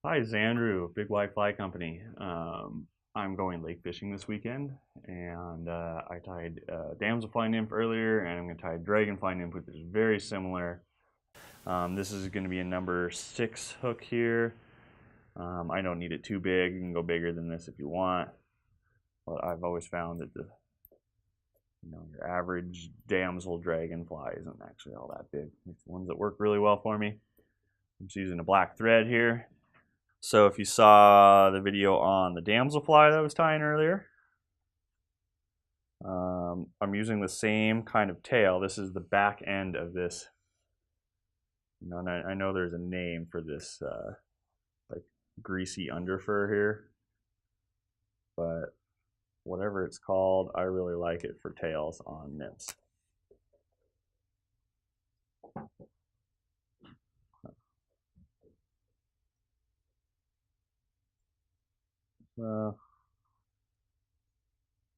Hi, it's Andrew, Big White Fly Company. I'm going lake fishing this weekend, and I tied damselfly nymph earlier, and I'm going to tie dragonfly nymph, which is very similar. This is going to be a number 6 hook here. I don't need it too big. You can go bigger than this if you want, but I've always found that your average damsel dragonfly isn't actually all that big. It's the ones that work really well for me. I'm just using a black thread here. So if you saw the video on the damselfly that I was tying earlier, I'm using the same kind of tail. This is the back end of this. And I know there's a name for this, like greasy underfur here, but whatever it's called, I really like it for tails on nymphs. I'm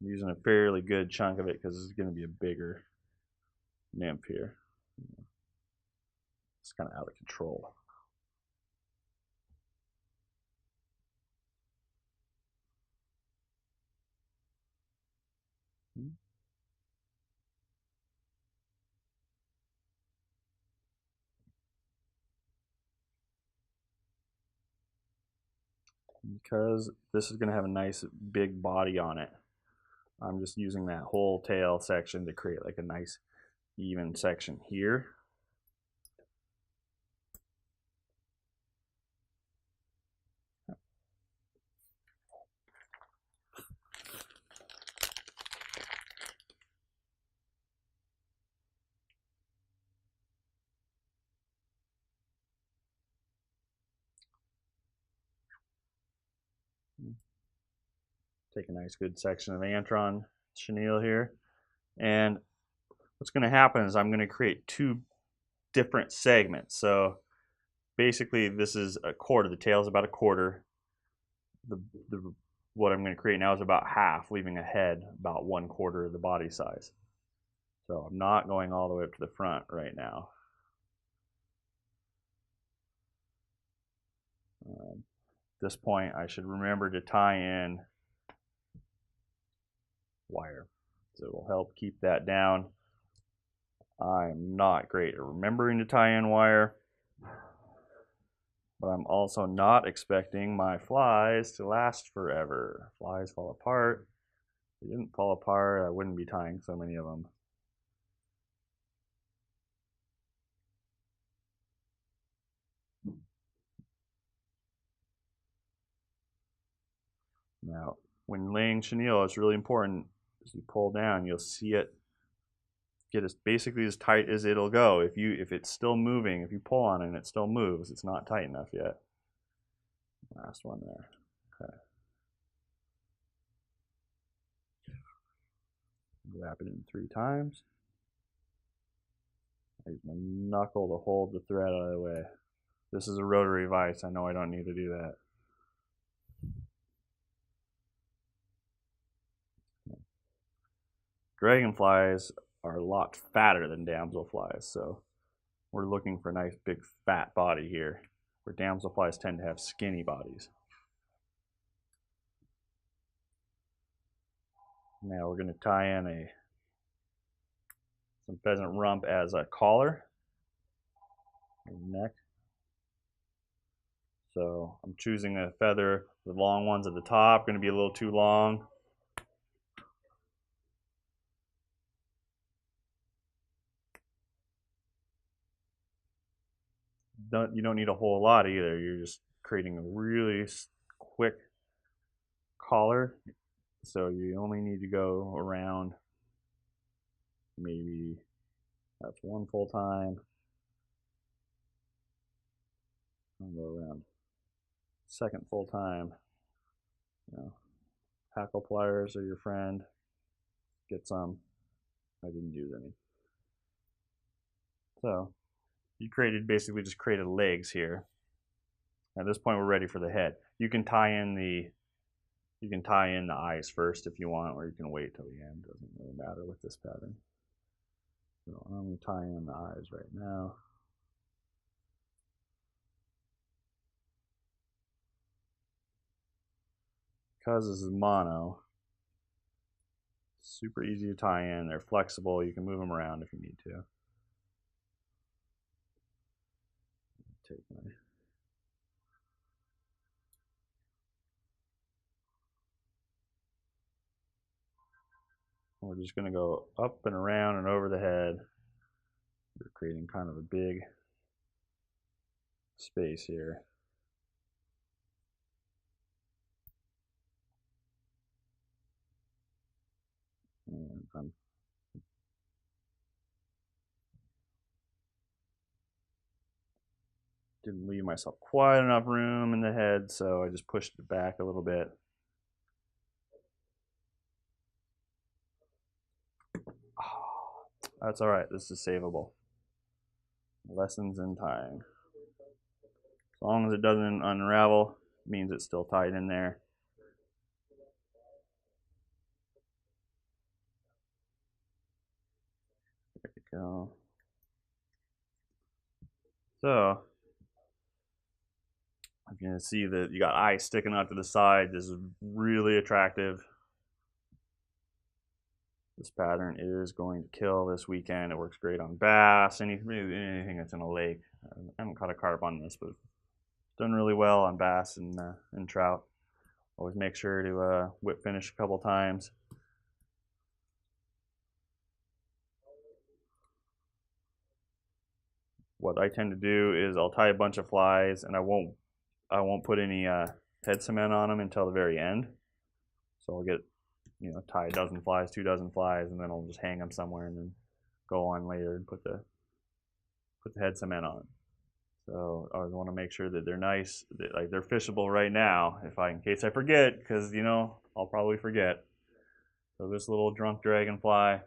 using a fairly good chunk of it because this is going to be a bigger nymph here. It's kind of out of control. Because this is going to have a nice big body on it, I'm just using that whole tail section to create like a nice even section here. Take a nice good section of antron chenille here. And what's going to happen is I'm going to create two different segments. So basically this is a quarter. The tail is about a quarter. What I'm going to create now is about half, leaving a head about 1/4 of the body size. So I'm not going all the way up to the front right now. At this point, I should remember to tie in wire. So it will help keep that down. I'm not great at remembering to tie in wire, but I'm also not expecting my flies to last forever. Flies fall apart. If they didn't fall apart, I wouldn't be tying so many of them. Now, when laying chenille, it's really important as you pull down, you'll see it get as basically as tight as it'll go. If it's still moving, if you pull on it and it still moves, it's not tight enough yet. Last one there. Okay. Wrap it in 3 times. I use my knuckle to hold the thread out of the way. This is a rotary vise. I know I don't need to do that. Dragonflies are a lot fatter than damselflies, so we're looking for a nice big fat body here, where damselflies tend to have skinny bodies. Now we're going to tie in some pheasant rump as a collar, neck. So I'm choosing a feather. The long ones at the top going to be a little too long. You don't need a whole lot either. You're just creating a really quick collar. So you only need to go around, maybe that's 1 full time. I'll go around 2nd full time. Hackle pliers are your friend. Get some. I didn't use any. So you basically just created legs here. At this point, we're ready for the head. You can tie in the eyes first if you want, or you can wait till the end. Doesn't really matter with this pattern. So I'm tying in the eyes right now. because this is mono, super easy to tie in. They're flexible. You can move them around if you need to. Take my We're just going to go up and around and over the head. We're creating kind of a big space here. And I'm didn't leave myself quite enough room in the head, so I just pushed it back a little bit. That's all right. This is savable. Lessons in tying. As long as it doesn't unravel, it means it's still tied in there. There you go. So, you can see that you got eyes sticking out to the side. This is really attractive. This pattern is going to kill this weekend. It works great on bass, anything that's in a lake. I haven't caught a carp on this, but it's done really well on bass and trout. Always make sure to whip finish a couple times. What I tend to do is I'll tie a bunch of flies, and I won't put any head cement on them until the very end. So I'll get, tie a dozen flies, 2 dozen flies, and then I'll just hang them somewhere and then go on later and put the head cement on. So I always want to make sure that they're nice, like they're fishable right now, in case I forget, because I'll probably forget. So this little drunk dragonfly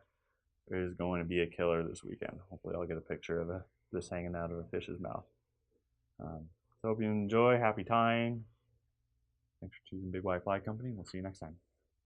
is going to be a killer this weekend. Hopefully I'll get a picture of this hanging out of a fish's mouth. So hope you enjoy. Happy tying. Thanks for choosing Big White Fly Company. We'll see you next time.